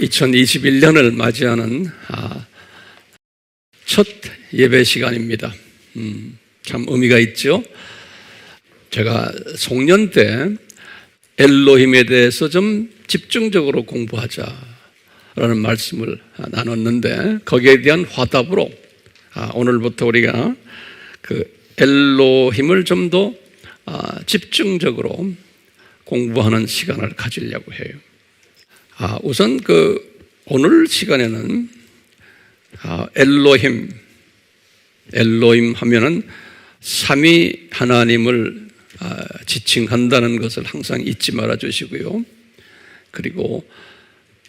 2021년을 맞이하는 첫 예배 시간입니다. 참 의미가 있죠. 제가 송년 때 엘로힘에 대해서 좀 집중적으로 공부하자라는 말씀을 나눴는데, 거기에 대한 화답으로 오늘부터 우리가 그 엘로힘을 좀 더 집중적으로 공부하는 시간을 가지려고 해요. 우선 오늘 시간에는 엘로힘 하면은 삼위 하나님을 지칭한다는 것을 항상 잊지 말아 주시고요. 그리고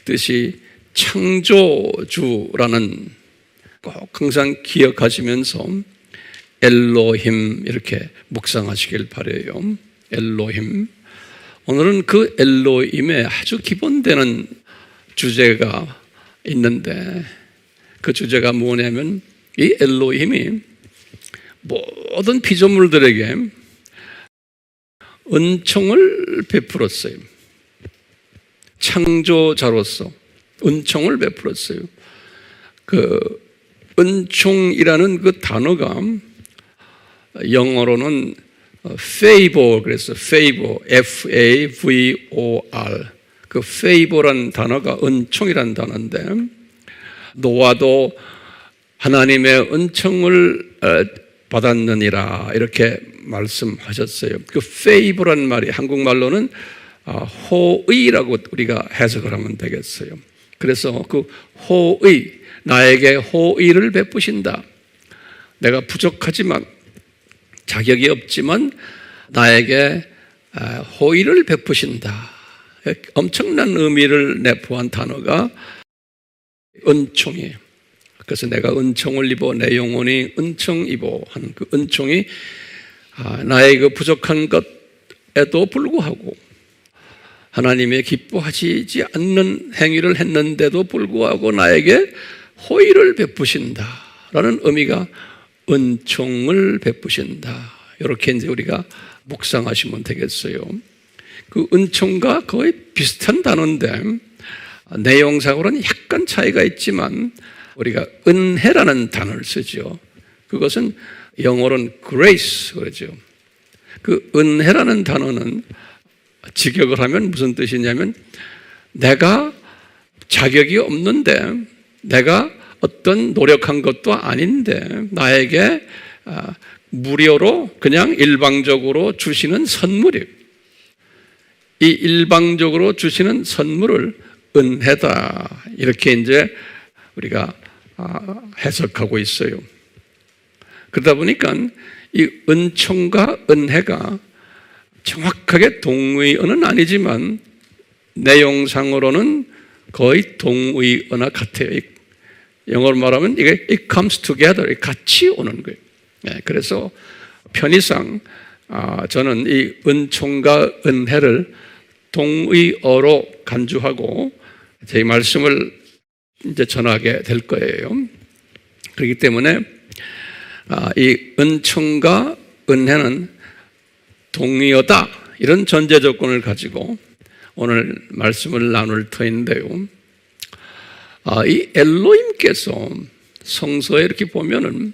뜻이 창조주라는 꼭 항상 기억하시면서 엘로힘 이렇게 묵상하시길 바라요. 엘로힘. 오늘은 그 엘로힘에 아주 기본되는 주제가 있는데, 그 주제가 뭐냐면 이 엘로힘이 모든 피조물들에게 은총을 베풀었어요. 창조자로서 은총을 베풀었어요. 그 은총이라는 그 단어가 영어로는 favor, 그래서 favor, F-A-V-O-R. 그 favor란 단어가 은총이란 단어인데, 노아도 하나님의 은총을 받았느니라 이렇게 말씀하셨어요. 그 favor란 말이 한국말로는 호의라고 우리가 해석을 하면 되겠어요. 그래서 그 호의, 나에게 호의를 베푸신다. 내가 부족하지만, 자격이 없지만 나에게 호의를 베푸신다. 엄청난 의미를 내포한 단어가 은총이에요. 그래서 내가 은총을 입어 내 영혼이 은총 입어 하는 그 은총이 나의 그 부족한 것에도 불구하고, 하나님의 기뻐하시지 않는 행위를 했는데도 불구하고 나에게 호의를 베푸신다라는 의미가 은총을 베푸신다. 이렇게 이제 우리가 묵상하시면 되겠어요. 그 은총과 거의 비슷한 단어인데 내용상으로는 약간 차이가 있지만 우리가 은혜라는 단어를 쓰죠. 그것은 영어로는 grace 그러죠. 그 은혜라는 단어는 직역을 하면 무슨 뜻이냐면, 내가 자격이 없는데, 내가 어떤 노력한 것도 아닌데 나에게 무료로 그냥 일방적으로 주시는 선물이에요. 이 일방적으로 주시는 선물을 은혜다 이렇게 이제 우리가 해석하고 있어요. 그러다 보니까 이 은총과 은혜가 정확하게 동의어는 아니지만 내용상으로는 거의 동의어나 같아요. 영어로 말하면 이게 it comes together, 같이 오는 거예요. 그래서 편의상 저는 이 은총과 은혜를 동의어로 간주하고 제 말씀을 이제 전하게 될 거예요. 그렇기 때문에 이 은총과 은혜는 동의어다, 이런 전제 조건을 가지고 오늘 말씀을 나눌 터인데요. 이 엘로힘께서 성서에 이렇게 보면은,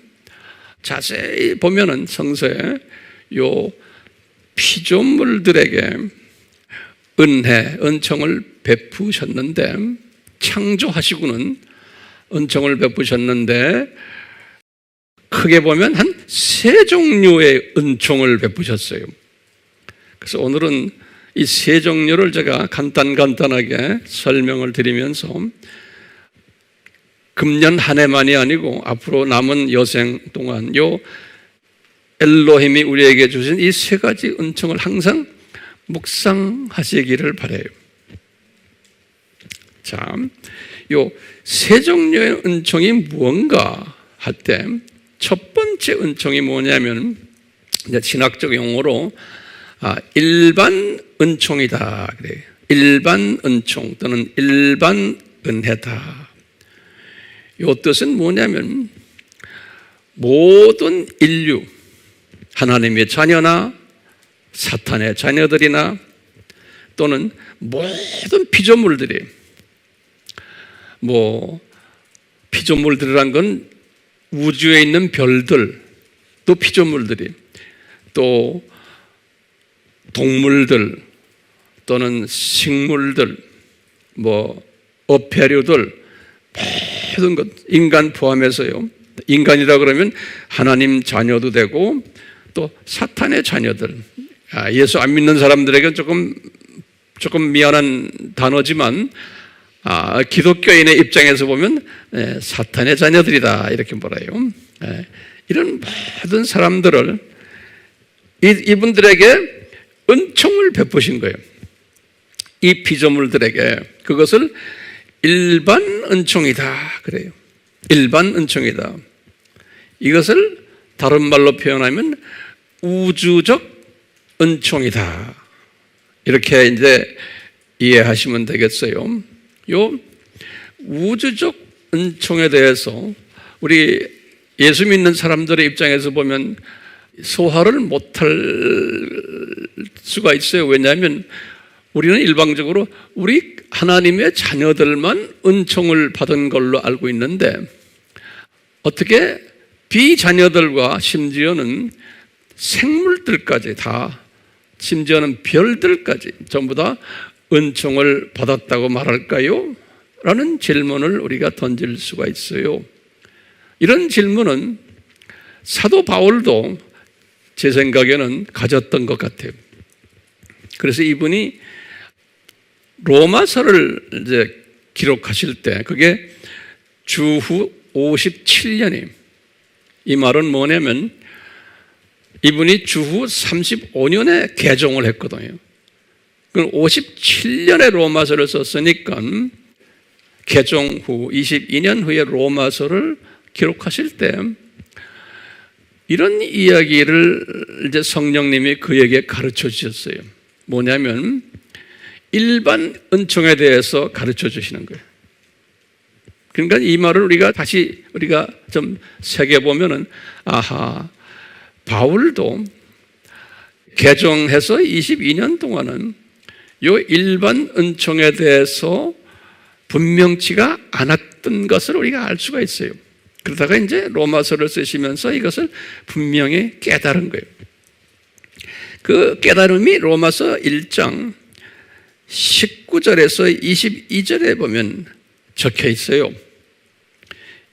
자세히 보면은 성서에 요 피조물들에게 은총을 베푸셨는데, 창조하시고는 은총을 베푸셨는데 크게 보면 한 3종류의 은총을 베푸셨어요. 그래서 오늘은 이 3종류를 제가 간단하게 설명을 드리면서 금년 한 해만이 아니고 앞으로 남은 여생 동안 요 엘로힘이 우리에게 주신 이 3가지 은총을 항상 묵상하시기를 바라요. 자, 요 3종류의 은총이 무언가 할 때 첫 번째 은총이 뭐냐면, 이제 신학적 용어로 일반 은총이다 그래요. 일반 은총 또는 일반 은혜다. 이 뜻은 뭐냐면, 모든 인류, 하나님의 자녀나 사탄의 자녀들이나 또는 모든 피조물들이 뭐 피조물들이란 건 우주에 있는 별들, 또 피조물들이, 또 동물들 또는 식물들, 뭐 어패류들, 모든 것, 인간 포함해서요. 인간이라 그러면 하나님 자녀도 되고 또 사탄의 자녀들. 예수 안 믿는 사람들에게 조금 미안한 단어지만 기독교인의 입장에서 보면 사탄의 자녀들이다 이렇게 말해요. 이런 모든 사람들을 이분들에게 은총을 베푸신 거예요. 이 피조물들에게. 그것을 일반 은총이다 그래요. 일반 은총이다. 이것을 다른 말로 표현하면 우주적 은총이다. 이렇게 이제 이해하시면 되겠어요. 요 우주적 은총에 대해서 우리 예수 믿는 사람들의 입장에서 보면 소화를 못할 수가 있어요. 왜냐하면 우리는 일방적으로 우리 하나님의 자녀들만 은총을 받은 걸로 알고 있는데 어떻게 비자녀들과 심지어는 생물들까지 다, 심지어는 별들까지 전부 다 은총을 받았다고 말할까요? 라는 질문을 우리가 던질 수가 있어요. 이런 질문은 사도 바울도 제 생각에는 가졌던 것 같아요. 그래서 이분이 로마서를 이제 기록하실 때 그게 주후 57년이에요. 이 말은 뭐냐면 이분이 주후 35년에 개종을 했거든요. 그럼 57년에 로마서를 썼으니까 개종 후 22년 후에 로마서를 기록하실 때 이런 이야기를 이제 성령님이 그에게 가르쳐 주셨어요. 뭐냐면 일반 은총에 대해서 가르쳐 주시는 거예요. 그러니까 이 말을 우리가 좀 새겨보면은 아하, 바울도 개종해서 22년 동안은 요 일반 은총에 대해서 분명치가 않았던 것을 우리가 알 수가 있어요. 그러다가 이제 로마서를 쓰시면서 이것을 분명히 깨달은 거예요. 그 깨달음이 로마서 1장 19절에서 22절에 보면 적혀 있어요.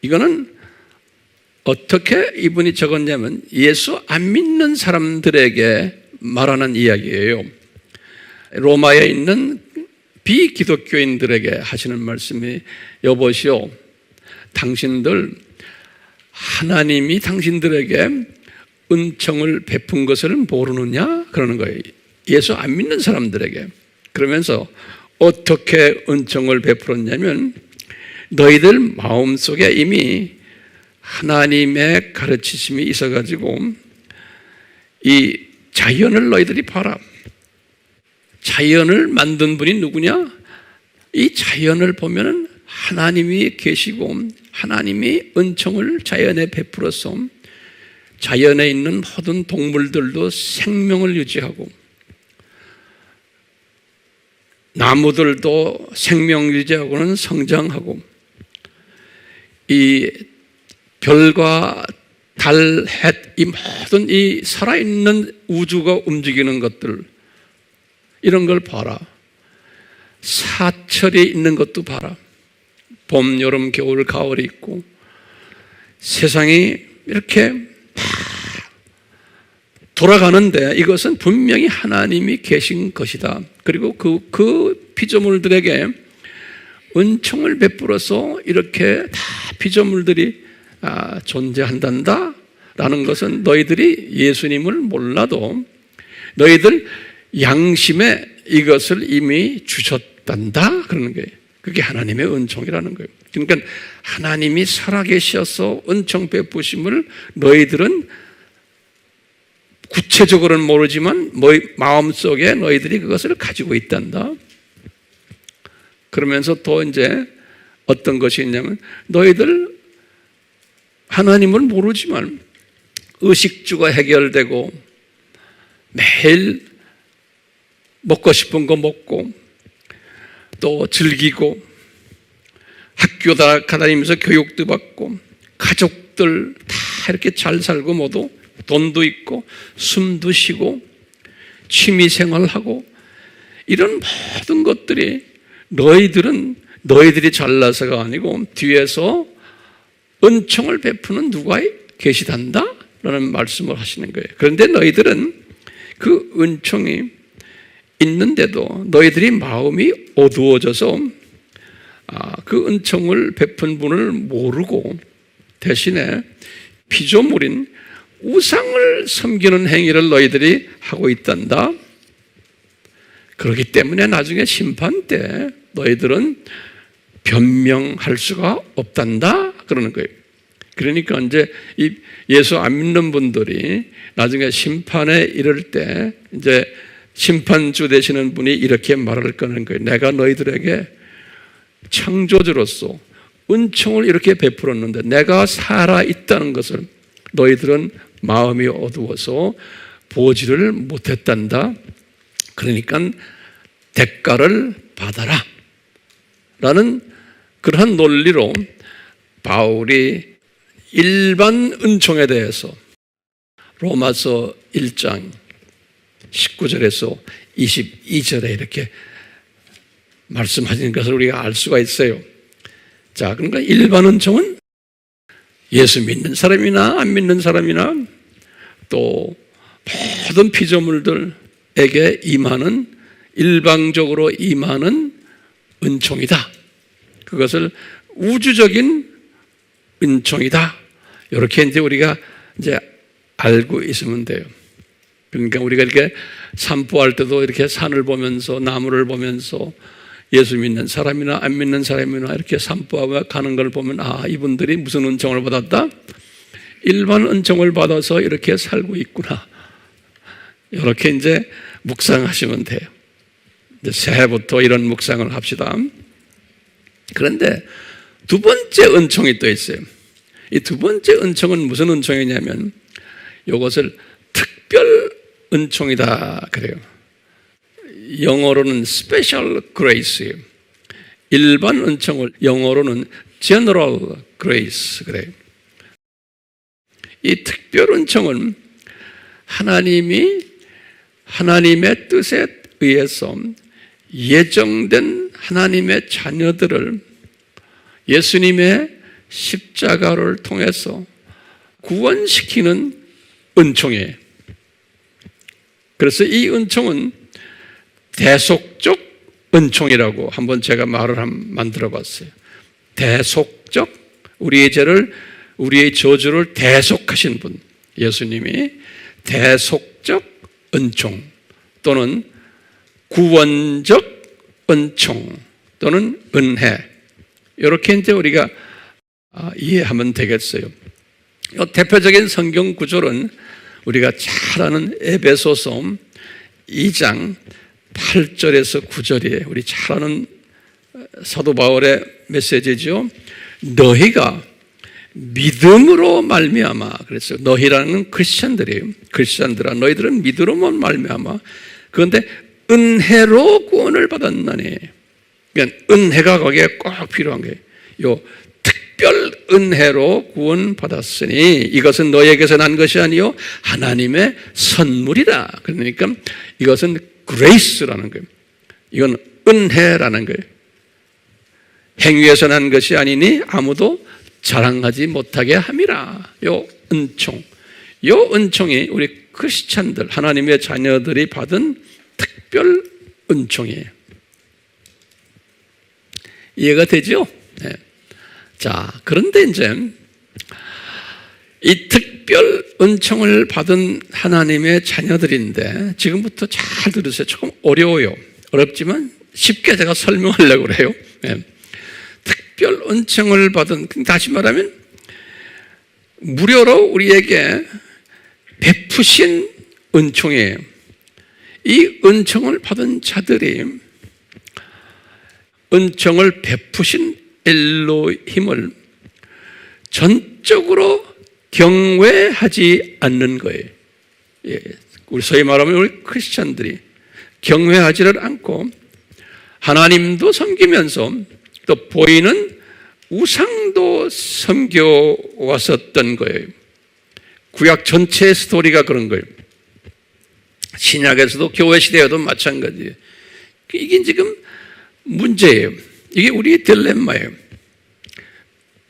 이거는 어떻게 이분이 적었냐면 예수 안 믿는 사람들에게 말하는 이야기예요. 로마에 있는 비기독교인들에게 하시는 말씀이 여보시오, 당신들 하나님이 당신들에게 은총을 베푼 것을 모르느냐? 그러는 거예요. 예수 안 믿는 사람들에게. 그러면서 어떻게 은총을 베풀었냐면 너희들 마음속에 이미 하나님의 가르치심이 있어가지고 이 자연을 너희들이 봐라. 자연을 만든 분이 누구냐? 이 자연을 보면은 하나님이 계시고 하나님이 은총을 자연에 베풀어서 자연에 있는 모든 동물들도 생명을 유지하고 나무들도 생명 유지하고는 성장하고 이 별과 달, 햇, 이 모든 이 살아있는 우주가 움직이는 것들 이런 걸 봐라. 사철이 있는 것도 봐라. 봄, 여름, 겨울, 가을이 있고 세상이 이렇게 돌아가는데 이것은 분명히 하나님이 계신 것이다. 그리고 그 피조물들에게 은총을 베풀어서 이렇게 다 피조물들이 존재한단다 라는 것은 너희들이 예수님을 몰라도 너희들 양심에 이것을 이미 주셨단다 그러는 거예요. 그게 하나님의 은총이라는 거예요. 그러니까 하나님이 살아계셔서 은총 베푸심을 너희들은 구체적으로는 모르지만 마음속에 너희들이 그것을 가지고 있단다. 그러면서 또 이제 어떤 것이 있냐면 너희들 하나님을 모르지만 의식주가 해결되고 매일 먹고 싶은 거 먹고 또 즐기고 학교 다니면서 교육도 받고 가족들 다 이렇게 잘 살고 모두 돈도 있고 숨도 쉬고 취미생활하고 이런 모든 것들이 너희들이 잘나서가 아니고 뒤에서 은총을 베푸는 누가 계시단다? 라는 말씀을 하시는 거예요. 그런데 너희들은 그 은총이 있는데도 너희들이 마음이 어두워져서 그 은총을 베푼 분을 모르고 대신에 피조물인 우상을 섬기는 행위를 너희들이 하고 있단다. 그렇기 때문에 나중에 심판 때 너희들은 변명할 수가 없단다 그러는 거예요. 그러니까 이제 이 예수 안 믿는 분들이 나중에 심판에 이를 때 이제 심판주 되시는 분이 이렇게 말을 거는 거예요. 내가 너희들에게 창조주로서 은총을 이렇게 베풀었는데 내가 살아 있다는 것을 너희들은 마음이 어두워서 보지를 못했단다. 그러니까 대가를 받아라 라는 그러한 논리로 바울이 일반 은총에 대해서 로마서 1장 19절에서 22절에 이렇게 말씀하시는 것을 우리가 알 수가 있어요. 자, 그러니까 일반 은총은 예수 믿는 사람이나 안 믿는 사람이나 또 모든 피조물들에게 임하는 일방적으로 임하는 은총이다. 그것을 우주적인 은총이다. 이렇게 이제 우리가 이제 알고 있으면 돼요. 그러니까 우리가 이렇게 산보할 때도 이렇게 산을 보면서 나무를 보면서 예수 믿는 사람이나 안 믿는 사람이나 이렇게 산보하고 가는 걸 보면 이분들이 무슨 은총을 받았다? 일반 은총을 받아서 이렇게 살고 있구나. 이렇게 이제 묵상하시면 돼요. 이제 새해부터 이런 묵상을 합시다. 그런데 두 번째 은총이 또 있어요. 이 두 번째 은총은 무슨 은총이냐면 이것을 특별 은총이다 그래요. 영어로는 special grace예요. 일반 은총을 영어로는 general grace 그래요. 이 특별 은총은 하나님의 뜻에 의해서 예정된 하나님의 자녀들을 예수님의 십자가를 통해서 구원시키는 은총이에요. 그래서 이 은총은 대속적 은총이라고 한번 제가 말을 만들어 봤어요. 대속적, 우리의 죄를, 우리의 저주를 대속하신 분, 예수님이 대속적 은총 또는 구원적 은총 또는 은혜, 이렇게 이제 우리가 이해하면 되겠어요. 이 대표적인 성경 구절은 우리가 잘 아는 에베소서 2장 8절에서 9절이에요. 우리 잘 아는 사도 바울의 메시지죠. 너희가 믿음으로 말미암아, 그랬어요. 너희라는 크리스천들이에요. 크리스천들아, 너희들은 믿음으로 말미암아. 그런데 은혜로 구원을 받았나니. 그러니까 은혜가 거기에 꼭 필요한 거예요. 요 특별 은혜로 구원받았으니 이것은 너희에게서 난 것이 아니요 하나님의 선물이다. 그러니까 이것은 그레이스라는 거예요. 이건 은혜라는 거예요. 행위에서 난 것이 아니니 아무도 자랑하지 못하게 함이라. 요 은총, 요 은총이 우리 크리스찬들, 하나님의 자녀들이 받은 특별 은총이에요. 이해가 되죠? 네. 자, 그런데 이제 이 특별 은총을 받은 하나님의 자녀들인데 지금부터 잘 들으세요. 조금 어려워요. 어렵지만 쉽게 제가 설명하려고 그래요. 네. 특별 은총을 받은, 다시 말하면 무료로 우리에게 베푸신 은총이에요. 이 은총을 받은 자들이 은총을 베푸신 엘로힘을 전적으로 경외하지 않는 거예요. 예, 우리 소위 말하면 우리 크리스찬들이 경외하지를 않고 하나님도 섬기면서 또 보이는 우상도 섬겨왔었던 거예요. 구약 전체의 스토리가 그런 거예요. 신약에서도 교회 시대에도 마찬가지예요. 이게 지금 문제예요. 이게 우리의 딜레마예요.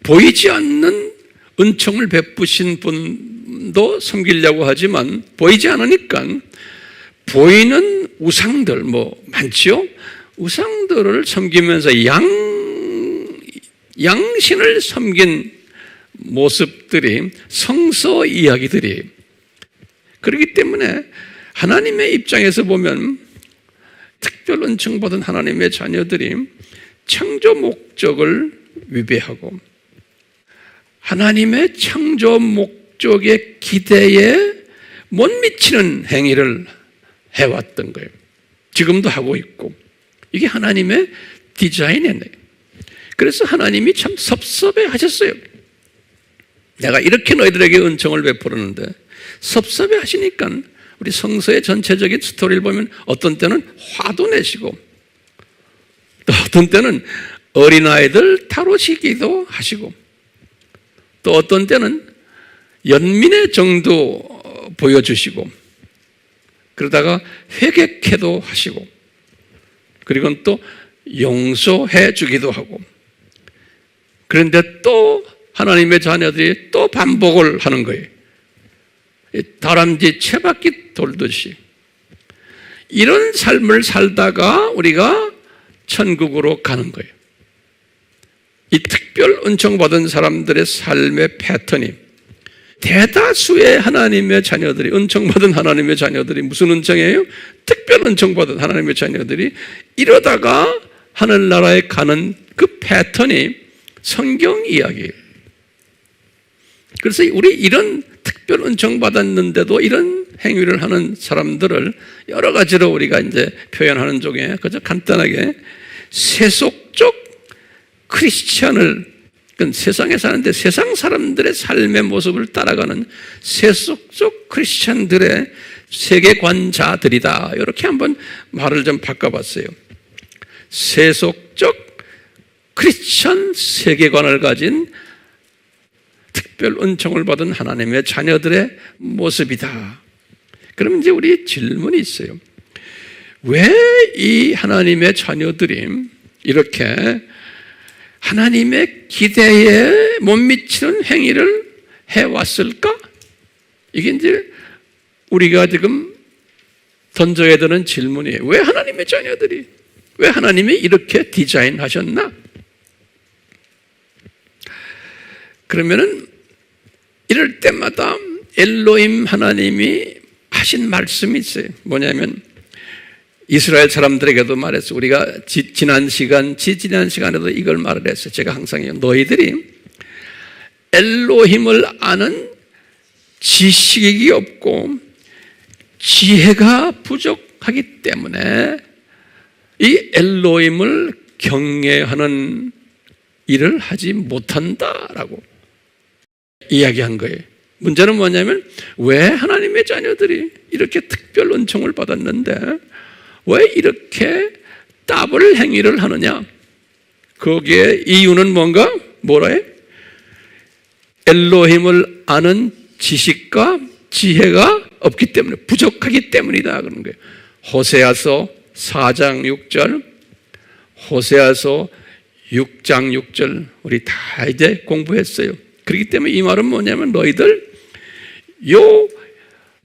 보이지 않는 은총을 베푸신 분도 섬기려고 하지만 보이지 않으니까 보이는 우상들 많지요? 우상들을 섬기면서 양신을 섬긴 모습들이 성서 이야기들이에요. 그렇기 때문에 하나님의 입장에서 보면 특별 은총 받은 하나님의 자녀들이 창조 목적을 위배하고 하나님의 창조 목적의 기대에 못 미치는 행위를 해왔던 거예요. 지금도 하고 있고 이게 하나님의 디자인이네요. 그래서 하나님이 참 섭섭해 하셨어요. 내가 이렇게 너희들에게 은총을 베풀었는데 섭섭해 하시니까 우리 성서의 전체적인 스토리를 보면 어떤 때는 화도 내시고 또 어떤 때는 어린아이들 다루시기도 하시고 또 어떤 때는 연민의 정도 보여주시고 그러다가 회개케도 하시고 그리고 또 용서해 주기도 하고 그런데 또 하나님의 자녀들이 또 반복을 하는 거예요. 다람쥐 채바퀴 돌듯이 이런 삶을 살다가 우리가 천국으로 가는 거예요. 이 특별 은총 받은 사람들의 삶의 패턴이 대다수의 하나님의 자녀들이 은총 받은 하나님의 자녀들이 무슨 은총이에요? 특별 은총 받은 하나님의 자녀들이 이러다가 하늘나라에 가는 그 패턴이 성경 이야기예요. 그래서 우리 이런 특별 은총 받았는데도 이런 행위를 하는 사람들을 여러 가지로 우리가 이제 표현하는 중에 그저 간단하게 세속적 크리스찬을 세상에 사는데 세상 사람들의 삶의 모습을 따라가는 세속적 크리스찬들의 세계관자들이다. 이렇게 한번 말을 좀 바꿔봤어요. 세속적 크리스찬 세계관을 가진 특별 은총을 받은 하나님의 자녀들의 모습이다. 그럼 이제 우리 질문이 있어요. 왜 이 하나님의 자녀들이 이렇게 하나님의 기대에 못 미치는 행위를 해왔을까? 이게 이제 우리가 지금 던져야 되는 질문이에요. 왜 하나님의 자녀들이, 왜 하나님이 이렇게 디자인하셨나? 그러면은 이럴 때마다 엘로힘 하나님이 하신 말씀이 있어요. 뭐냐면 이스라엘 사람들에게도 말했어요. 우리가 지난 시간에도 이걸 말을 했어요. 제가 항상 너희들이 엘로힘을 아는 지식이 없고 지혜가 부족하기 때문에 이 엘로힘을 경외하는 일을 하지 못한다라고 이야기한 거예요. 문제는 뭐냐면 왜 하나님의 자녀들이 이렇게 특별 은총을 받았는데 왜 이렇게 더블 행위를 하느냐? 거기에 이유는 뭔가? 뭐라 해? 엘로힘을 아는 지식과 지혜가 없기 때문에, 부족하기 때문이다 그러는 거예요. 호세아서 4장 6절, 호세아서 6장 6절 우리 다 이제 공부했어요. 그렇기 때문에 이 말은 뭐냐면 너희들 요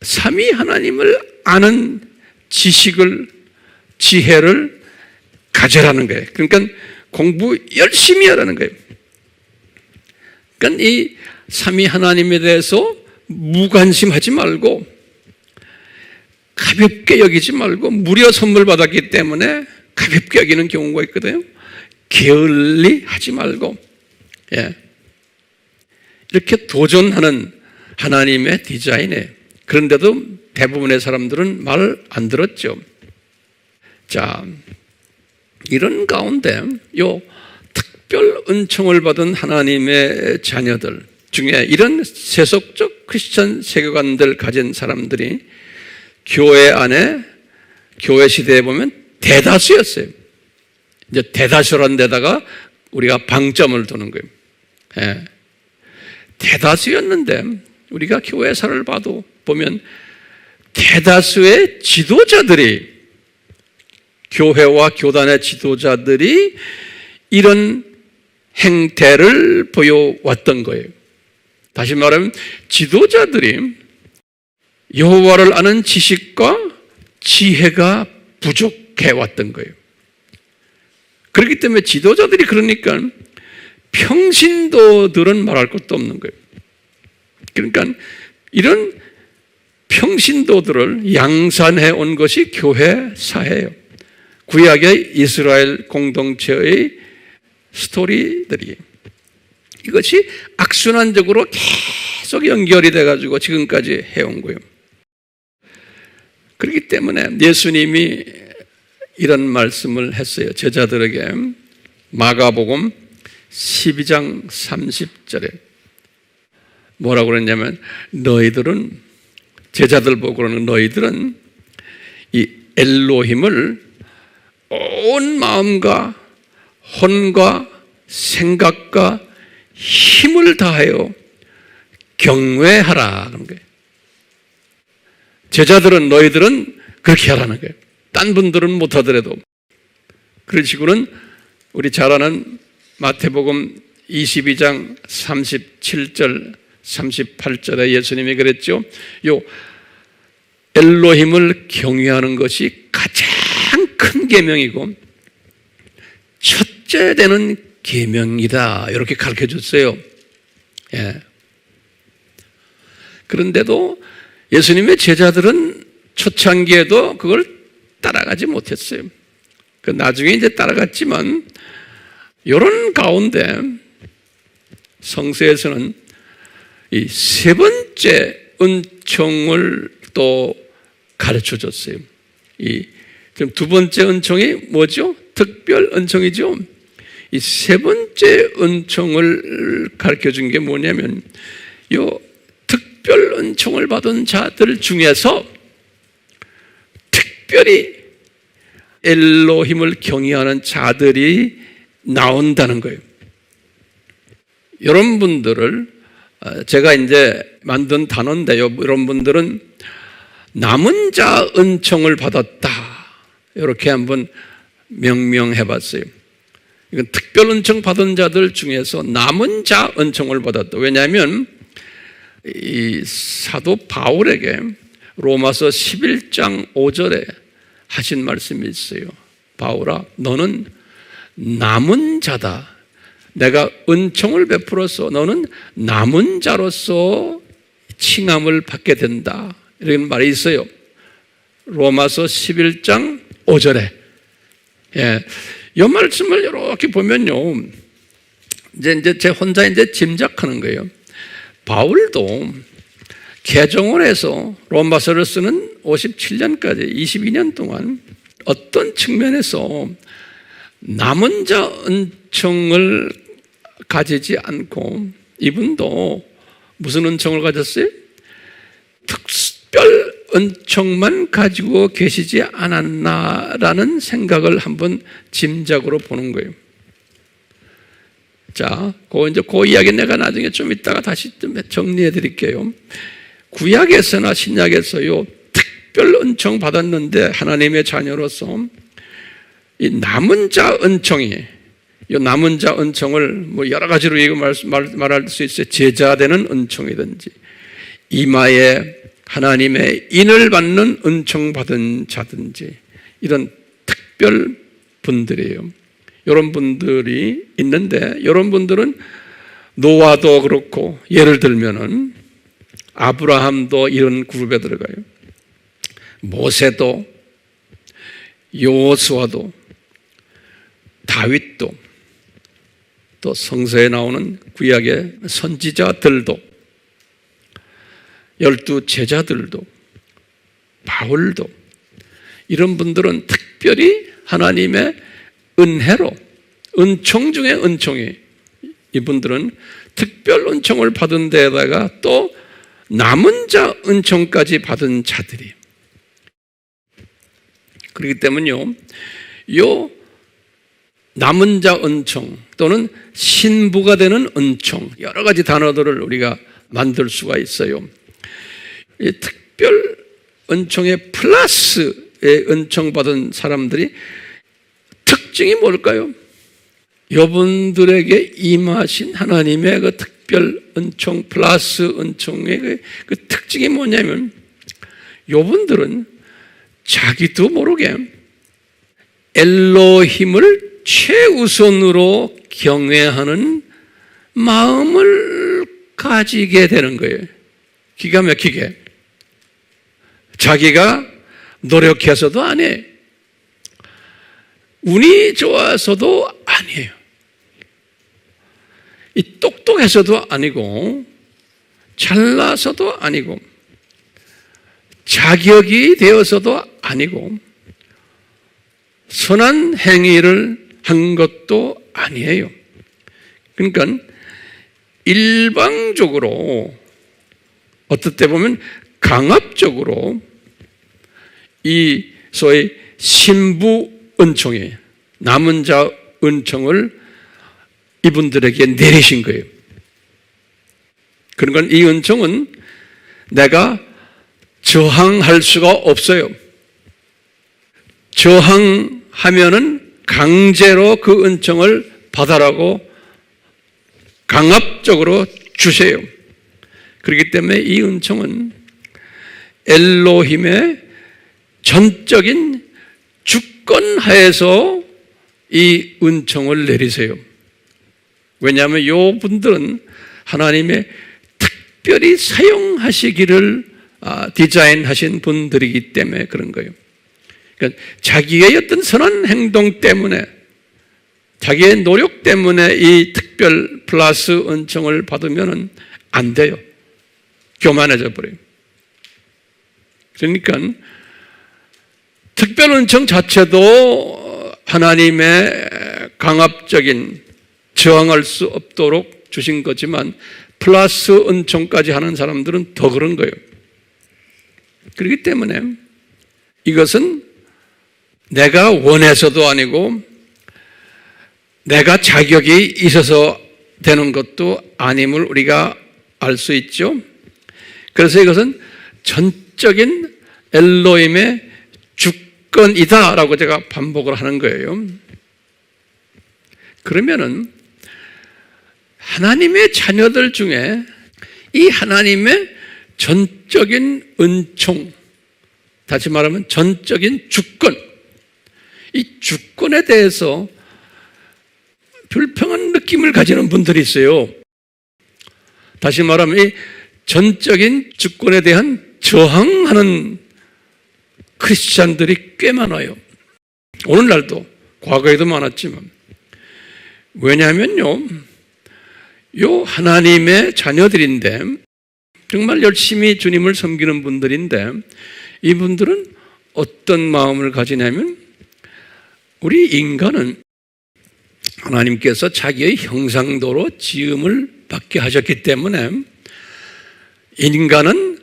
삼위 하나님을 아는 지혜를 가져라는 거예요. 그러니까 공부 열심히 하라는 거예요. 그러니까 이 삼위 하나님에 대해서 무관심하지 말고 가볍게 여기지 말고 무료 선물 받았기 때문에 가볍게 여기는 경우가 있거든요. 게을리 하지 말고 이렇게 도전하는 하나님의 디자인에 그런데도 대부분의 사람들은 말 안 들었죠. 자, 이런 가운데 요 특별 은총을 받은 하나님의 자녀들 중에 이런 세속적 크리스천 세계관들 가진 사람들이 교회 안에 교회 시대에 보면 대다수였어요. 이제 대다수란 데다가 우리가 방점을 두는 거예요. 예. 대다수였는데 우리가 교회사를 봐도 보면 대다수의 지도자들이, 교회와 교단의 지도자들이 이런 행태를 보여왔던 거예요. 다시 말하면 지도자들이 여호와를 아는 지식과 지혜가 부족해 왔던 거예요. 그렇기 때문에 지도자들이 그러니까 평신도들은 말할 것도 없는 거예요. 그러니까 이런 평신도들을 양산해 온 것이 교회 사회예요. 구약의 이스라엘 공동체의 스토리들이, 이것이 악순환적으로 계속 연결이 돼가지고 지금까지 해온 거예요. 그렇기 때문에 예수님이 이런 말씀을 했어요. 제자들에게 마가복음 12장 30절에 뭐라고 그랬냐면, 너희들은, 제자들 보고 그러는, 너희들은 이 엘로힘을 온 마음과 혼과 생각과 힘을 다하여 경외하라 그런 거예요. 제자들은, 너희들은 그렇게 하라는 거예요. 딴 분들은 못하더라도. 그런 식으로는 우리 잘 아는 마태복음 22장 37절 38절에 예수님이 그랬죠. 요 엘로힘을 경외하는 것이 가장 큰 계명이고 첫째 되는 계명이다, 이렇게 가르쳐 줬어요. 예. 그런데도 예수님의 제자들은 초창기에도 그걸 따라가지 못했어요. 그 나중에 이제 따라갔지만, 이런 가운데 성서에서는 이 세 번째 은총을 또 가르쳐 줬어요. 지금 두 번째 은총이 뭐죠? 특별 은총이죠. 이 세 번째 은총을 가르쳐 준 게 뭐냐면, 요 특별 은총을 받은 자들 중에서 특별히 엘로힘을 경외하는 자들이 나온다는 거예요. 이런 분들을 제가 이제 만든 단어인데요. 이런 분들은 남은 자 은총을 받았다, 이렇게 한번 명명해 봤어요. 이건 특별 은총 받은 자들 중에서 남은 자 은총을 받았다. 왜냐하면 이 사도 바울에게 로마서 11장 5절에 하신 말씀이 있어요. 바울아, 너는 남은 자다. 내가 은총을 베풀어서 너는 남은 자로서 칭함을 받게 된다, 이런 말이 있어요. 로마서 11장 5절에. 예. 이 말씀을 이렇게 보면요, 이제 제 혼자 이제 짐작하는 거예요. 바울도 개종원에서 로마서를 쓰는 57년까지 22년 동안 어떤 측면에서 남은 자 은총을 가지지 않고, 이분도 무슨 은총을 가졌어요? 특별 은총만 가지고 계시지 않았나라는 생각을 한번 짐작으로 보는 거예요. 자, 그 이야기 내가 나중에 좀 이따가 다시 좀 정리해 드릴게요. 구약에서나 신약에서요, 특별 은총 받았는데 하나님의 자녀로서 이 남은 자 은총이, 이 남은 자 은총을 뭐 여러 가지로 말할 수 있어요. 제자 되는 은총이든지, 이마에 하나님의 인을 받는 은총 받은 자든지, 이런 특별 분들이에요. 이런 분들이 있는데, 이런 분들은 노아도 그렇고, 예를 들면은 아브라함도 이런 그룹에 들어가요. 모세도, 여호수아도, 다윗도, 또 성서에 나오는 구약의 선지자들도, 12 제자들도, 바울도, 이런 분들은 특별히 하나님의 은혜로, 은총 중에 은총이, 이분들은 특별 은총을 받은 데다가 또 남은 자 은총까지 받은 자들이. 그렇기 때문에요, 요 남은 자 은총 또는 신부가 되는 은총, 여러 가지 단어들을 우리가 만들 수가 있어요. 이 특별 은총의 플러스의 은총 받은 사람들이 특징이 뭘까요? 여러분들에게 임하신 하나님의 그 특별 은총 플러스 은총의 그 특징이 뭐냐면, 여러분들은 자기도 모르게 엘로힘을 최우선으로 경외하는 마음을 가지게 되는 거예요. 기가 막히게. 자기가 노력해서도 안 해. 운이 좋아서도 아니에요. 이 똑똑해서도 아니고, 잘나서도 아니고, 자격이 되어서도 아니고, 선한 행위를 한 것도 아니에요. 그러니까 일방적으로, 어떨 때 보면 강압적으로 이 소위 신부 은총에, 남은 자 은총을 이분들에게 내리신 거예요. 그러니까 이 은총은 내가 저항할 수가 없어요. 저항하면은 강제로 그 은총을 받아라고 강압적으로 주세요. 그렇기 때문에 이 은총은 엘로힘의 전적인 주권 하에서 이 은총을 내리세요. 왜냐하면 이 분들은 하나님의 특별히 사용하시기를 디자인하신 분들이기 때문에 그런 거예요. 그러니까 자기의 어떤 선한 행동 때문에, 자기의 노력 때문에 이 특별 플러스 은총을 받으면 안 돼요. 교만해져 버려요. 그러니까 특별 은총 자체도 하나님의 강압적인, 저항할 수 없도록 주신 거지만 플러스 은총까지 하는 사람들은 더 그런 거예요. 그렇기 때문에 이것은 내가 원해서도 아니고 내가 자격이 있어서 되는 것도 아님을 우리가 알 수 있죠. 그래서 이것은 전적인 엘로힘의 주권이다라고 제가 반복을 하는 거예요. 그러면은 하나님의 자녀들 중에 이 하나님의 전적인 은총, 다시 말하면 전적인 주권, 이 주권에 대해서 불평한 느낌을 가지는 분들이 있어요. 다시 말하면 이 전적인 주권에 대한 저항하는 크리스찬들이 꽤 많아요. 오늘날도, 과거에도 많았지만. 왜냐하면요, 요 하나님의 자녀들인데 정말 열심히 주님을 섬기는 분들인데, 이분들은 어떤 마음을 가지냐면, 우리 인간은 하나님께서 자기의 형상도로 지음을 받게 하셨기 때문에 인간은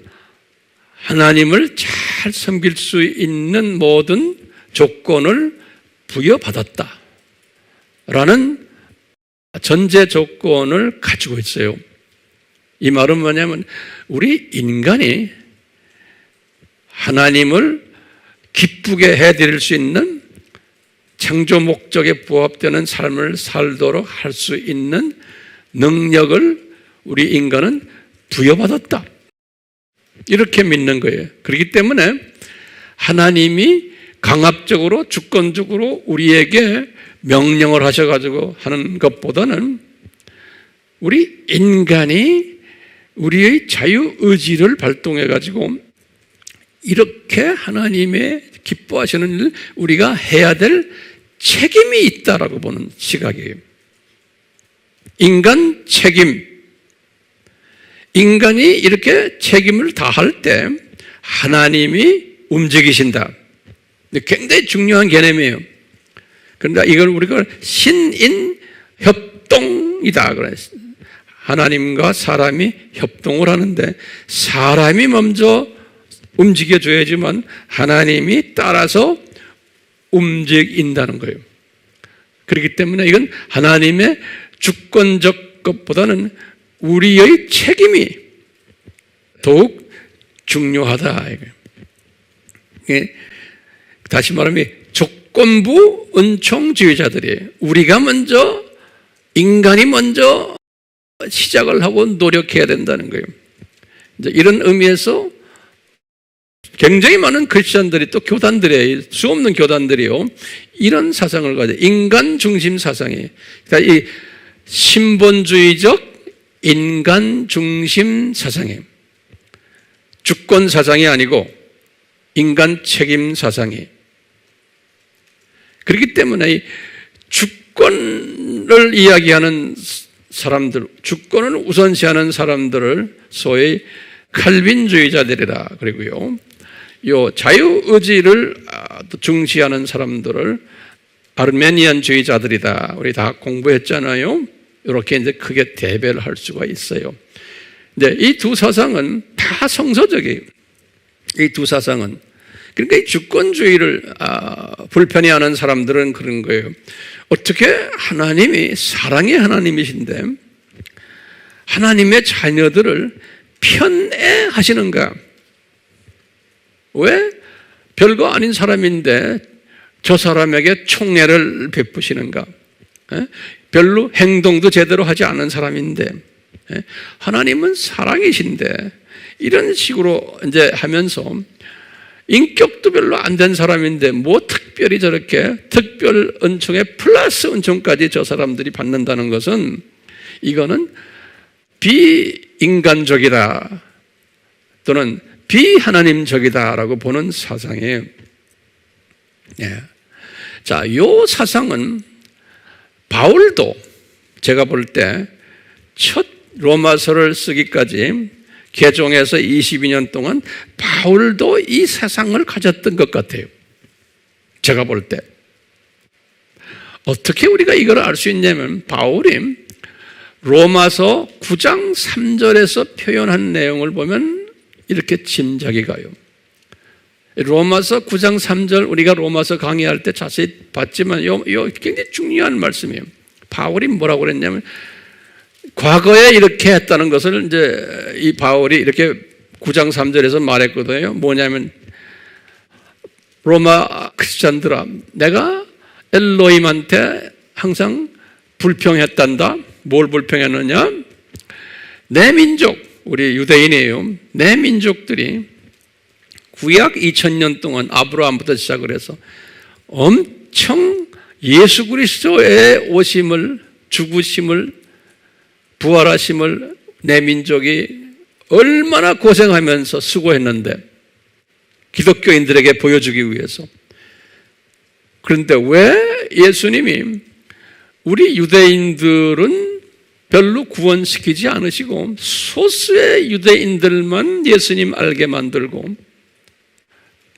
하나님을 잘 섬길 수 있는 모든 조건을 부여받았다라는 전제 조건을 가지고 있어요. 이 말은 뭐냐면, 우리 인간이 하나님을 기쁘게 해드릴 수 있는 창조 목적에 부합되는 삶을 살도록 할 수 있는 능력을 우리 인간은 부여받았다, 이렇게 믿는 거예요. 그렇기 때문에 하나님이 강압적으로 주권적으로 우리에게 명령을 하셔가지고 하는 것보다는 우리 인간이 우리의 자유의지를 발동해가지고 이렇게 하나님의 기뻐하시는 일을 우리가 해야 될 책임이 있다라고 보는 시각이에요. 인간 책임. 인간이 이렇게 책임을 다할 때 하나님이 움직이신다. 굉장히 중요한 개념이에요. 그러니까 이걸 우리가 신인 협동이다 그래. 하나님과 사람이 협동을 하는데 사람이 먼저 움직여줘야지만 하나님이 따라서 움직인다는 거예요. 그렇기 때문에 이건 하나님의 주권적 것보다는 우리의 책임이 더욱 중요하다. 다시 말하면 조건부 은총주의자들이에요. 우리가 먼저, 인간이 먼저 시작을 하고 노력해야 된다는 거예요. 이제 이런 의미에서 굉장히 많은 크리스천들이, 또 교단들이에요. 수 없는 교단들이요, 이런 사상을 가져, 인간 중심 상이에요. 그러니까 이 신본주의적 인간 중심 사상이에요. 주권 사상이 아니고 인간 책임 사상이에요. 그렇기 때문에 이 주권을 이야기하는 사람들, 주권을 우선시하는 사람들을 소위 칼빈주의자들이라 그러고요, 요 자유의지를 중시하는 사람들을 아르메니안주의자들이다. 우리 다 공부했잖아요. 이렇게 이제 크게 대별을 할 수가 있어요. 이제 이 두 사상은 다 성서적이에요. 이 두 사상은. 그러니까 이 주권주의를 불편해하는 사람들은 그런 거예요. 어떻게 하나님이 사랑의 하나님이신데 하나님의 자녀들을 편애하시는가? 왜? 별거 아닌 사람인데 저 사람에게 총애를 베푸시는가? 별로 행동도 제대로 하지 않은 사람인데 하나님은 사랑이신데, 이런 식으로 이제 하면서 인격도 별로 안 된 사람인데 뭐 특별히 저렇게 특별 은총에 플러스 은총까지 저 사람들이 받는다는 것은, 이거는 비인간적이다 또는 비하나님적이다라고 보는 사상이에요. 자, 이 사상은 바울도 제가 볼 때 첫 로마서를 쓰기까지 개종해서 22년 동안 바울도 이 사상을 가졌던 것 같아요. 제가 볼 때. 어떻게 우리가 이걸 알 수 있냐면, 바울이 로마서 9장 3절에서 표현한 내용을 보면 이렇게 짐작이 가요. 로마서 9장 3절, 우리가 로마서 강의할 때 자세히 봤지만 요 굉장히 중요한 말씀이에요. 바울이 뭐라고 그랬냐면, 과거에 이렇게 했다는 것을 이제 이 바울이 이렇게 9장 3절에서 말했거든요. 뭐냐면, 로마 크리스찬들아, 내가 엘로힘한테 항상 불평했단다. 뭘 불평했느냐? 내 민족, 우리 유대인이에요. 내 민족들이 구약 2000년 동안 아브라함부터 시작을 해서 엄청 예수 그리스도의 오심을, 죽으심을, 부활하심을 내 민족이 얼마나 고생하면서 수고했는데, 기독교인들에게 보여주기 위해서. 그런데 왜 예수님이 우리 유대인들은 별로 구원시키지 않으시고 소수의 유대인들만 예수님 알게 만들고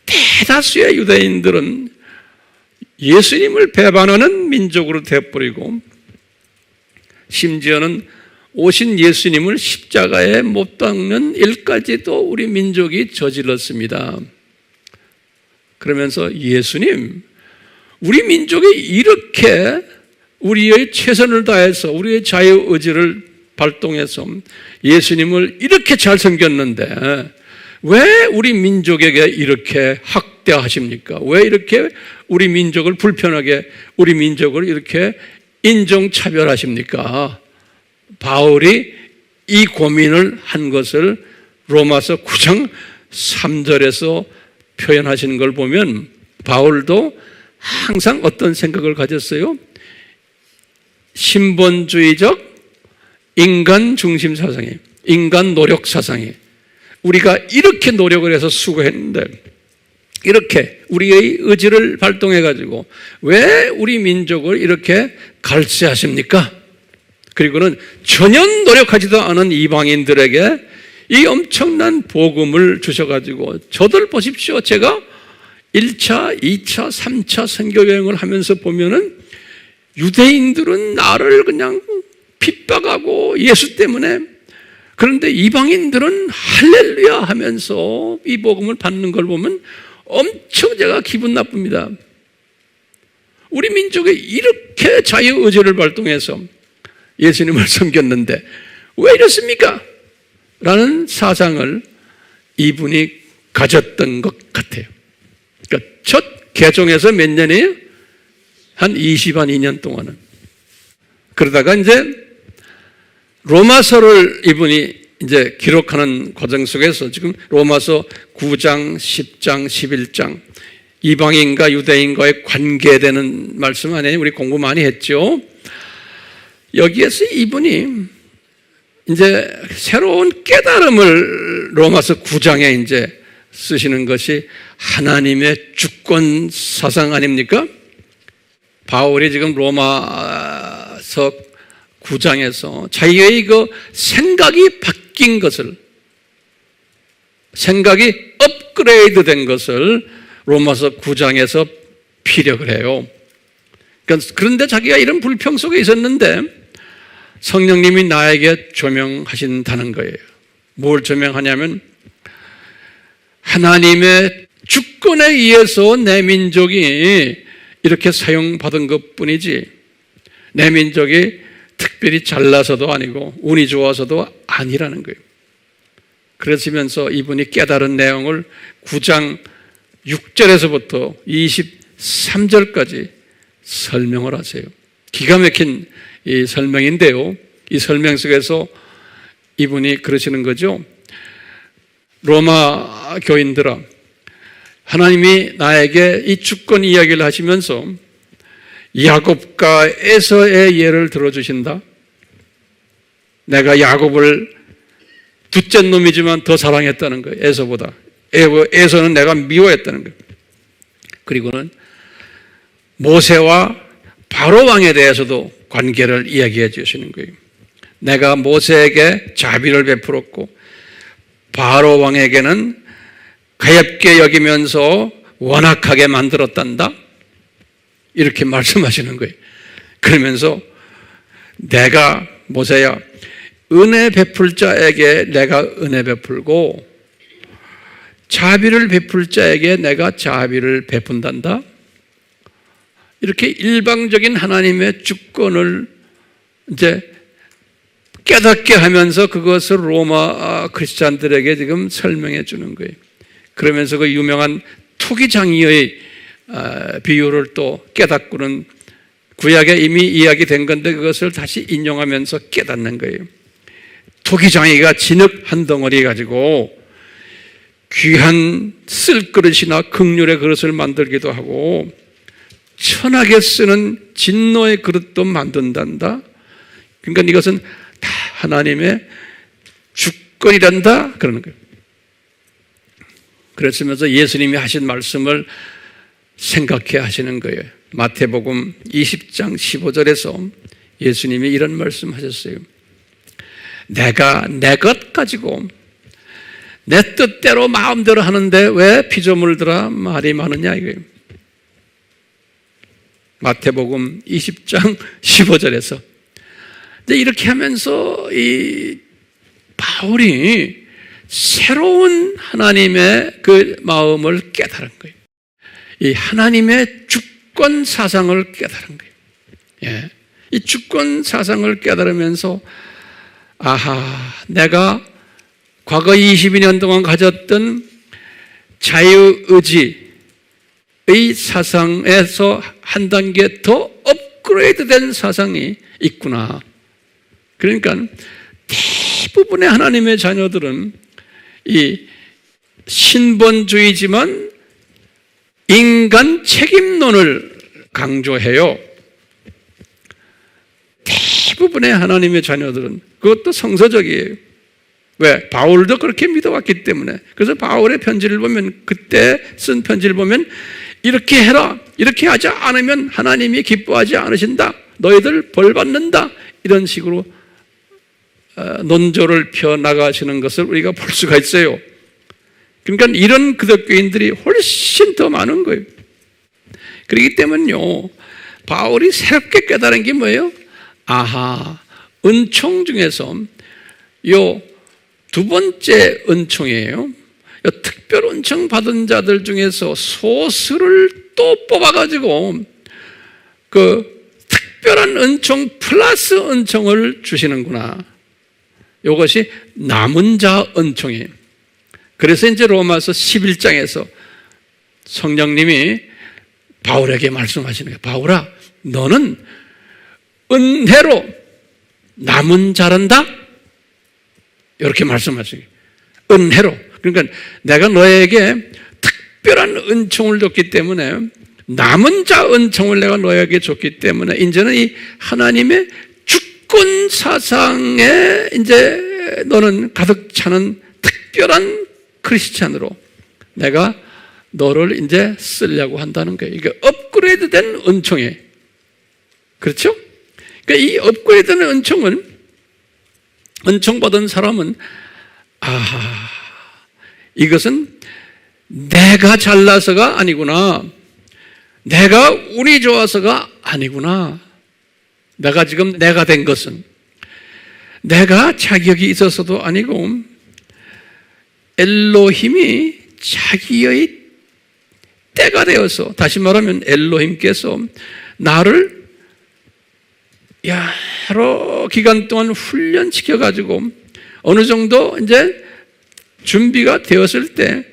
대다수의 유대인들은 예수님을 배반하는 민족으로 되어버리고, 심지어는 오신 예수님을 십자가에 못 박는 일까지도 우리 민족이 저질렀습니다. 그러면서 예수님, 우리 민족이 이렇게 우리의 최선을 다해서 우리의 자유의지를 발동해서 예수님을 이렇게 잘 섬겼는데 왜 우리 민족에게 이렇게 학대하십니까? 왜 이렇게 우리 민족을 불편하게, 우리 민족을 이렇게 인종차별하십니까? 바울이 이 고민을 한 것을 로마서 9장 3절에서 표현하시는 걸 보면, 바울도 항상 어떤 생각을 가졌어요? 신본주의적 인간 중심 사상이에요. 인간 노력 사상이에요. 우리가 이렇게 노력을 해서 수고했는데, 이렇게 우리의 의지를 발동해가지고 왜 우리 민족을 이렇게 갈세하십니까? 그리고는 전혀 노력하지도 않은 이방인들에게 이 엄청난 복음을 주셔가지고, 저들 보십시오. 제가 1차, 2차, 3차 선교여행을 하면서 보면은 유대인들은 나를 그냥 핍박하고 예수 때문에, 그런데 이방인들은 할렐루야 하면서 이 복음을 받는 걸 보면 엄청 제가 기분 나쁩니다. 우리 민족이 이렇게 자유의지를 발동해서 예수님을 섬겼는데 왜 이렇습니까? 라는 사상을 이분이 가졌던 것 같아요. 그러니까 첫 개종에서 몇 년이에요? 한 22년 동안은. 그러다가 이제 로마서를 이분이 이제 기록하는 과정 속에서 지금 로마서 9장, 10장, 11장 이방인과 유대인과의 관계되는 말씀 아니에요? 우리 공부 많이 했죠? 여기에서 이분이 이제 새로운 깨달음을 로마서 9장에 이제 쓰시는 것이 하나님의 주권 사상 아닙니까? 바울이 지금 로마서 9장에서 자기의 그 생각이 바뀐 것을, 생각이 업그레이드 된 것을 로마서 9장에서 피력을 해요. 그런데 자기가 이런 불평 속에 있었는데 성령님이 나에게 조명하신다는 거예요. 뭘 조명하냐면 하나님의 주권에 의해서 내 민족이 이렇게 사용받은 것뿐이지 내 민족이 특별히 잘나서도 아니고 운이 좋아서도 아니라는 거예요. 그러시면서 이분이 깨달은 내용을 9장 6절에서부터 23절까지 설명을 하세요. 기가 막힌 이 설명인데요. 이 설명 속에서 이분이 그러시는 거죠. 로마 교인들아, 하나님이 나에게 이 주권 이야기를 하시면서 야곱과 에서의 예를 들어주신다. 내가 야곱을 둘째 놈이지만 더 사랑했다는 거예요. 에서보다. 에서는 내가 미워했다는 거예요. 그리고는 모세와 바로 왕에 대해서도 관계를 이야기해 주시는 거예요. 내가 모세에게 자비를 베풀었고 바로 왕에게는 가엾게 여기면서 완악하게 만들었단다. 이렇게 말씀하시는 거예요. 그러면서 내가 모세야 은혜 베풀 자에게 내가 은혜 베풀고 자비를 베풀 자에게 내가 자비를 베푼단다. 이렇게 일방적인 하나님의 주권을 이제 깨닫게 하면서 그것을 로마 크리스찬들에게 지금 설명해 주는 거예요. 그러면서 그 유명한 투기장이의 비유를 또 깨닫고는 구약에 이미 이야기된 건데 그것을 다시 인용하면서 깨닫는 거예요. 투기장이가 진흙 한 덩어리 가지고 귀한 쓸그릇이나 극률의 그릇을 만들기도 하고 천하게 쓰는 진노의 그릇도 만든단다. 그러니까 이것은 다 하나님의 주권이란다 그러는 거예요. 그랬으면서 예수님이 하신 말씀을 생각해 하시는 거예요. 마태복음 20장 15절에서 예수님이 이런 말씀 하셨어요. 내가 내 것 가지고 내 뜻대로 마음대로 하는데 왜 피조물들아 말이 많으냐 이거예요. 마태복음 20장 15절에서 이렇게 하면서 이 바울이 새로운 하나님의 그 마음을 깨달은 거예요. 이 하나님의 주권 사상을 깨달은 거예요. 예. 이 주권 사상을 깨달으면서 아하, 내가 과거 22년 동안 가졌던 자유의지의 사상에서 한 단계 더 업그레이드된 사상이 있구나. 그러니까 대부분의 하나님의 자녀들은 이 신본주의지만 인간 책임론을 강조해요. 대부분의 하나님의 자녀들은 그것도 성서적이에요. 왜? 바울도 그렇게 믿어왔기 때문에. 그래서 바울의 편지를 보면 그때 쓴 편지를 보면 이렇게 해라. 이렇게 하지 않으면 하나님이 기뻐하지 않으신다. 너희들 벌 받는다. 이런 식으로 논조를 펴나가시는 것을 우리가 볼 수가 있어요. 그러니까 이런 기독교인들이 훨씬 더 많은 거예요. 그렇기 때문에요. 바울이 새롭게 깨달은 게 뭐예요? 아하, 은총 중에서 요 두 번째 은총이에요. 요 특별 은총 받은 자들 중에서 소수를 또 뽑아가지고 그 특별한 은총 플러스 은총을 주시는구나. 이것이 남은 자 은총이에요. 그래서 이제 로마서 11장에서 성령님이 바울에게 말씀하시는 거예요. 바울아, 너는 은혜로 남은 자란다? 이렇게 말씀하시는 거예요. 은혜로. 그러니까 내가 너에게 특별한 은총을 줬기 때문에, 남은 자 은총을 내가 너에게 줬기 때문에 이제는 이 하나님의 주권 사상에 이제 너는 가득 차는 특별한 크리스찬으로 내가 너를 이제 쓰려고 한다는 거예요. 이게 업그레이드 된 은총이에요. 그렇죠? 그러니까 이 업그레이드 된 은총은, 은총 받은 사람은, 이것은 내가 잘나서가 아니구나. 내가 운이 좋아서가 아니구나. 내가 지금 내가 된 것은 내가 자격이 있어서도 아니고 엘로힘이 자기의 때가 되어서, 다시 말하면 엘로힘께서 나를 여러 기간 동안 훈련시켜가지고 어느 정도 이제 준비가 되었을 때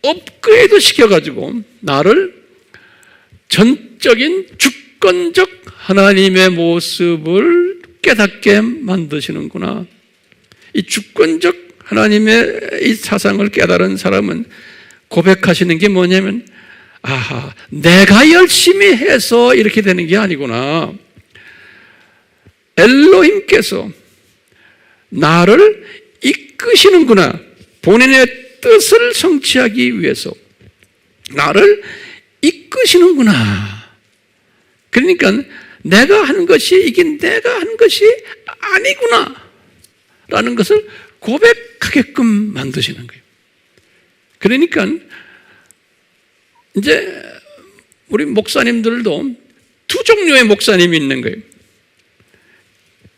업그레이드 시켜가지고 나를 전적인 주권적 하나님의 모습을 깨닫게 만드시는구나. 이 주권적 하나님의 이 사상을 깨달은 사람은 고백하시는 게 뭐냐면, 내가 열심히 해서 이렇게 되는 게 아니구나. 엘로힘께서 나를 이끄시는구나. 본인의 뜻을 성취하기 위해서 나를 이끄시는구나. 그러니까 내가 한 것이, 이게 내가 한 것이 아니구나 라는 것을 고백하게끔 만드시는 거예요. 그러니까 이제 우리 목사님들도 두 종류의 목사님이 있는 거예요.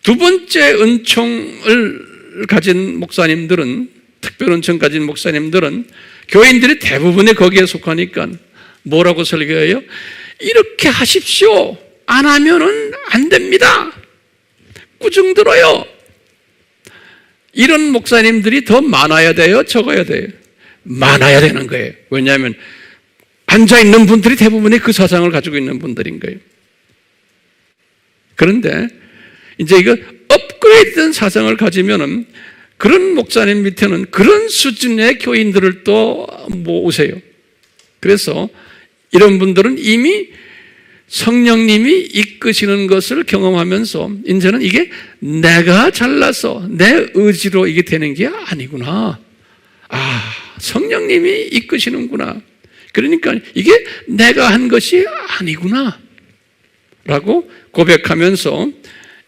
두 번째 은총을 가진 목사님들은, 특별 은총 가진 목사님들은, 교인들이 대부분이 거기에 속하니까 뭐라고 설교해요? 이렇게 하십시오. 안 하면은 안 됩니다. 꾸중 들어요. 이런 목사님들이 더 많아야 돼요? 적어야 돼요? 많아야 되는 거예요. 왜냐하면 앉아있는 분들이 대부분이 그 사상을 가지고 있는 분들인 거예요. 그런데 이제 이거 업그레이드된 사상을 가지면은 그런 목사님 밑에는 그런 수준의 교인들을 또 모으세요. 그래서 이런 분들은 이미 성령님이 이끄시는 것을 경험하면서 이제는 이게 내가 잘나서 내 의지로 이게 되는 게 아니구나. 성령님이 이끄시는구나. 그러니까 이게 내가 한 것이 아니구나 라고 고백하면서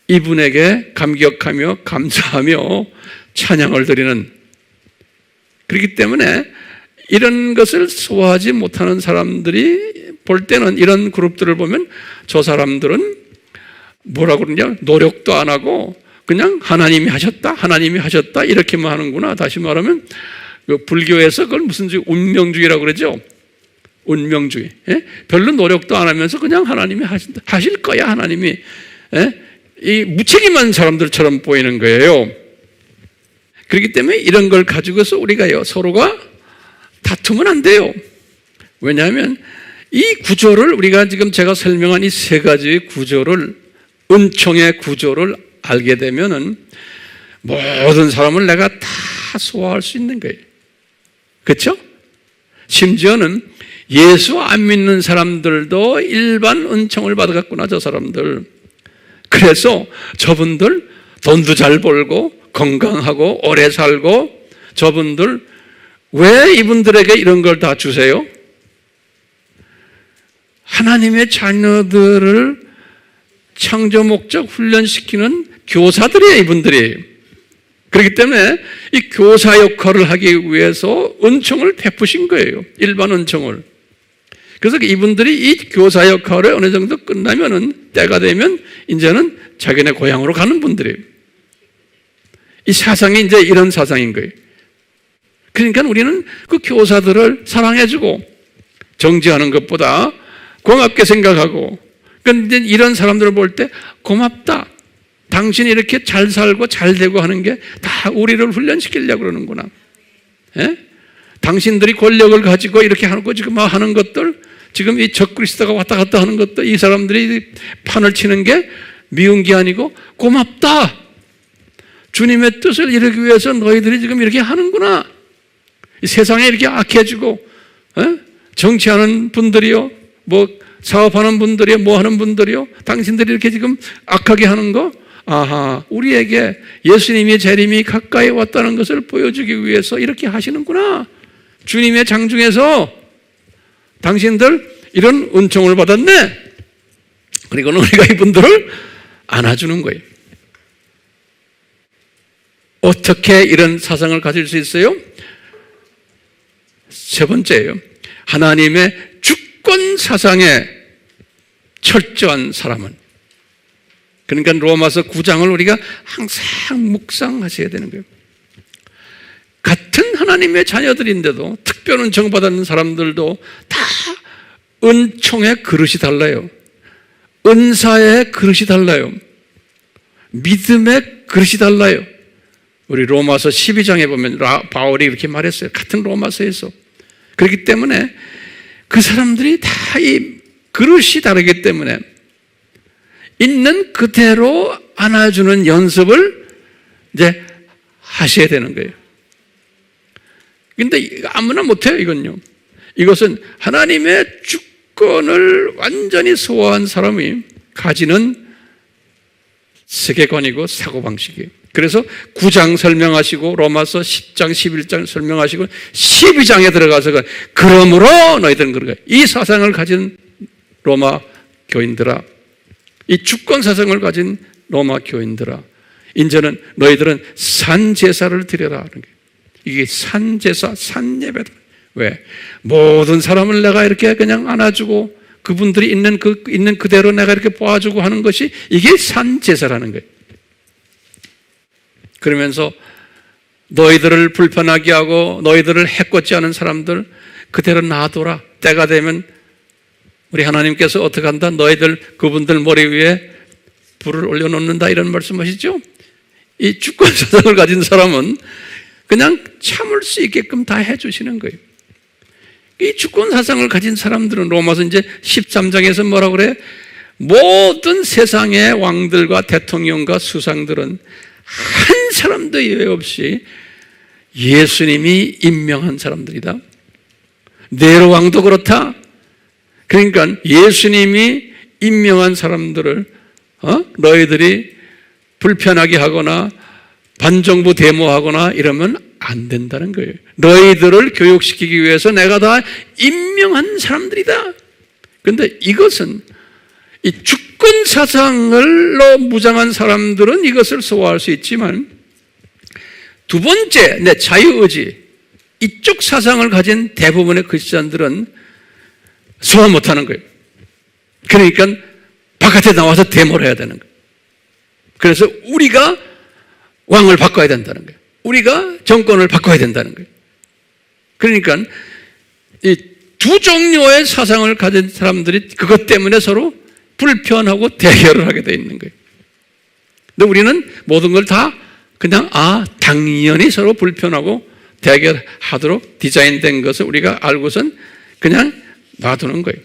이분에게 감격하며 감사하며 찬양을 드리는, 그렇기 때문에 이런 것을 소화하지 못하는 사람들이 볼 때는, 이런 그룹들을 보면 저 사람들은 뭐라고 그러냐, 노력도 안 하고 그냥 하나님이 하셨다 이렇게만 하는구나. 다시 말하면 그 불교에서 그걸 무슨 운명주의라고 그러죠. 운명주의. 별로 노력도 안 하면서 그냥 하나님이 하실 거야. 하나님이. 이 무책임한 사람들처럼 보이는 거예요. 그렇기 때문에 이런 걸 가지고서 우리가요, 서로가 다투면 안 돼요. 왜냐하면 이 구조를, 우리가 지금 제가 설명한 이 세 가지 구조를, 은총의 구조를 알게 되면은 모든 사람을 내가 다 소화할 수 있는 거예요. 그렇죠? 심지어는 예수 안 믿는 사람들도 일반 은총을 받아갔구나, 저 사람들. 그래서 저분들 돈도 잘 벌고 건강하고 오래 살고, 저분들 왜 이분들에게 이런 걸 다 주세요? 하나님의 자녀들을 창조 목적 훈련시키는 교사들이에요, 이분들이. 그렇기 때문에 이 교사 역할을 하기 위해서 은총을 베푸신 거예요, 일반 은총을. 그래서 이분들이 이 교사 역할을 어느 정도 끝나면은, 때가 되면 이제는 자기네 고향으로 가는 분들이에요. 이 사상이 이제 이런 사상인 거예요. 그러니까 우리는 그 교사들을 사랑해주고 정지하는 것보다 고맙게 생각하고 그런데 이런 사람들을 볼 때 고맙다. 당신이 이렇게 잘 살고 잘 되고 하는 게 다 우리를 훈련시키려고 그러는구나. 예? 당신들이 권력을 가지고 이렇게 하고 지금 하는 것들, 지금 이 적그리스도가 왔다 갔다 하는 것들, 이 사람들이 판을 치는 게 미운 게 아니고 고맙다. 주님의 뜻을 이루기 위해서 너희들이 지금 이렇게 하는구나. 이 세상에 이렇게 악해지고 정치하는 분들이요, 뭐 사업하는 분들이요, 뭐 하는 분들이요, 당신들이 이렇게 지금 악하게 하는 거, 아하, 우리에게 예수님의 재림이 가까이 왔다는 것을 보여주기 위해서 이렇게 하시는구나. 주님의 장중에서 당신들 이런 은총을 받았네. 그리고는 우리가 이분들을 안아주는 거예요. 어떻게 이런 사상을 가질 수 있어요? 세 번째예요. 하나님의 주권 사상에 철저한 사람은, 그러니까 로마서 9장을 우리가 항상 묵상하셔야 되는 거예요. 같은 하나님의 자녀들인데도 특별 은총 받는 사람들도 다 은총의 그릇이 달라요. 은사의 그릇이 달라요. 믿음의 그릇이 달라요. 우리 로마서 12장에 보면 바울이 이렇게 말했어요. 같은 로마서에서. 그렇기 때문에 그 사람들이 다 이 그릇이 다르기 때문에 있는 그대로 안아주는 연습을 이제 하셔야 되는 거예요. 근데 아무나 못해요, 이건요. 이것은 하나님의 주권을 완전히 소화한 사람이 가지는 세계관이고 사고방식이에요. 그래서 9장 설명하시고 로마서 10장, 11장 설명하시고 12장에 들어가서 그러므로 너희들은 그런 거예요. 이 사상을 가진 로마 교인들아, 이 주권 사상을 가진 로마 교인들아, 이제는 너희들은 산제사를 드려라 하는 거예요. 이게 산제사, 산예배다. 왜? 모든 사람을 내가 이렇게 그냥 안아주고 그분들이 있는 그대로 내가 이렇게 보아주고 하는 것이 이게 산제사라는 거예요. 그러면서 너희들을 불편하게 하고 너희들을 해코지 하는 사람들 그대로 놔둬라. 때가 되면 우리 하나님께서 어떻게 한다? 너희들 그분들 머리 위에 불을 올려놓는다, 이런 말씀하시죠. 이 주권 사상을 가진 사람은 그냥 참을 수 있게끔 다 해주시는 거예요. 이 주권 사상을 가진 사람들은 로마서 이제 13장에서 뭐라고 그래? 모든 세상의 왕들과 대통령과 수상들은 한 사람도 예외 없이 예수님이 임명한 사람들이다. 네로 왕도 그렇다. 그러니까 예수님이 임명한 사람들을 너희들이 불편하게 하거나 반정부 데모하거나 이러면 안 된다는 거예요. 너희들을 교육시키기 위해서 내가 다 임명한 사람들이다. 그런데 이것은 이 주권 사상을로 무장한 사람들은 이것을 소화할 수 있지만, 두 번째, 내 자유의지, 이쪽 사상을 가진 대부분의 크리스찬들은 소화 못하는 거예요. 그러니까 바깥에 나와서 데모를 해야 되는 거예요. 그래서 우리가 왕을 바꿔야 된다는 거예요. 우리가 정권을 바꿔야 된다는 거예요. 그러니까 이 두 종류의 사상을 가진 사람들이 그것 때문에 서로 불편하고 대결을 하게 되어 있는 거예요. 근데 우리는 모든 걸 다 그냥 당연히 서로 불편하고 대결하도록 디자인된 것을 우리가 알고선 그냥 놔두는 거예요.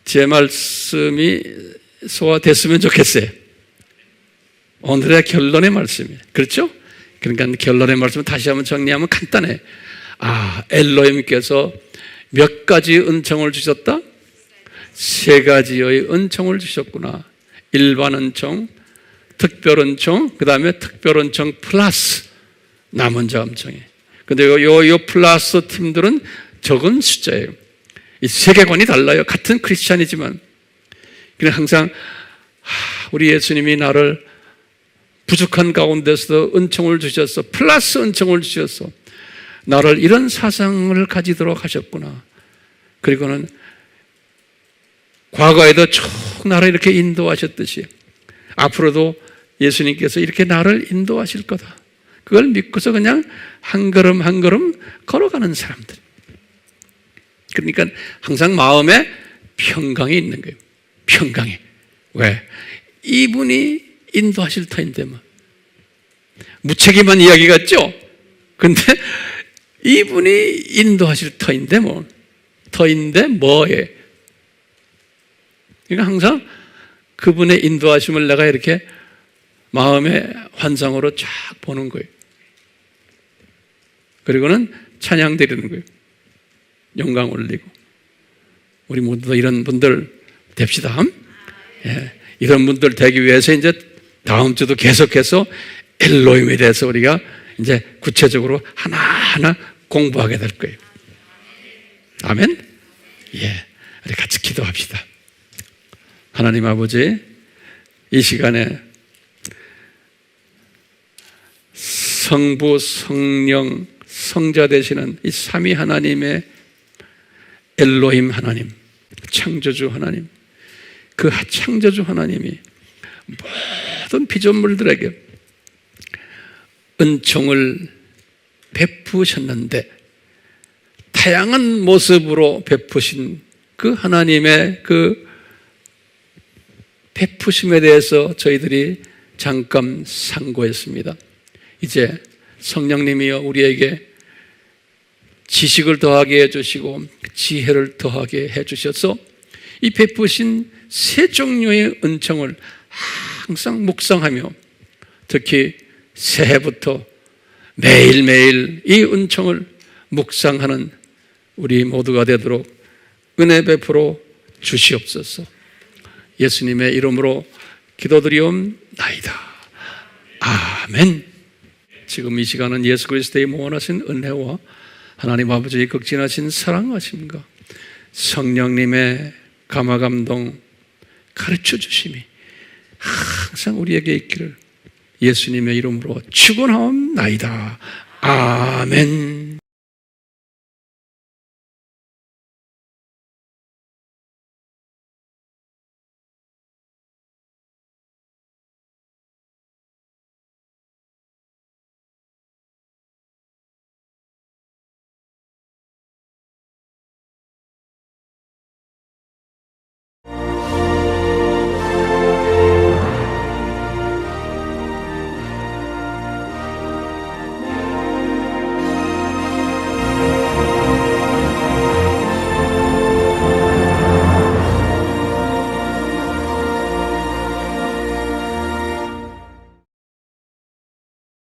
제 말씀이 소화됐으면 좋겠어요. 오늘의 결론의 말씀이에요. 그렇죠? 그러니까 결론의 말씀을 다시 한번 정리하면 간단해. 엘로힘께서 몇 가지 은총을 주셨다? 세 가지의 은총을 주셨구나. 일반 은총, 특별 은총, 그 다음에 특별 은총 플러스 남은 자 은총이에요. 근데 요 플러스 팀들은 적은 숫자예요. 이 세계관이 달라요. 같은 크리스찬이지만. 그냥 항상 우리 예수님이 나를 부족한 가운데서도 은총을 주셔서 플러스 은총을 주셔서 나를 이런 사상을 가지도록 하셨구나. 그리고는 과거에도 쭉 나를 이렇게 인도하셨듯이 앞으로도 예수님께서 이렇게 나를 인도하실 거다. 그걸 믿고서 그냥 한 걸음 한 걸음 걸어가는 사람들. 그러니까 항상 마음에 평강이 있는 거예요. 평강이. 왜? 이분이 인도하실 터인데 뭐. 무책임한 이야기 같죠? 근데 이분이 인도하실 터인데 뭐. 터인데 뭐예요? 그러니까 항상 그분의 인도하심을 내가 이렇게 마음의 환상으로 쫙 보는 거예요. 그리고는 찬양 드리는 거예요. 영광 올리고. 우리 모두 이런 분들 됩시다. 예, 이런 분들 되기 위해서 이제 다음 주도 계속해서 엘로힘에 대해서 우리가 이제 구체적으로 하나하나 공부하게 될 거예요. 아멘? 예, 우리 같이 기도합시다. 하나님 아버지, 이 시간에 성부, 성령, 성자 되시는 이 삼위 하나님의 엘로힘 하나님, 창조주 하나님, 그 창조주 하나님이 모든 피조물들에게 은총을 베푸셨는데 다양한 모습으로 베푸신 그 하나님의 그 베푸심에 대해서 저희들이 잠깐 상고했습니다. 이제 성령님이여 우리에게 지식을 더하게 해주시고 지혜를 더하게 해주셔서 이 베푸신 세 종류의 은총을 항상 묵상하며 특히 새해부터 매일매일 이 은총을 묵상하는 우리 모두가 되도록 은혜 베풀어 주시옵소서. 예수님의 이름으로 기도드리옵나이다. 아멘. 지금 이 시간은 예수 그리스도의 무한하신 은혜와 하나님 아버지의 극진하신 사랑하심과 성령님의 감화감동 가르쳐 주심이 항상 우리에게 있기를 예수님의 이름으로 축원하옵나이다. 아멘.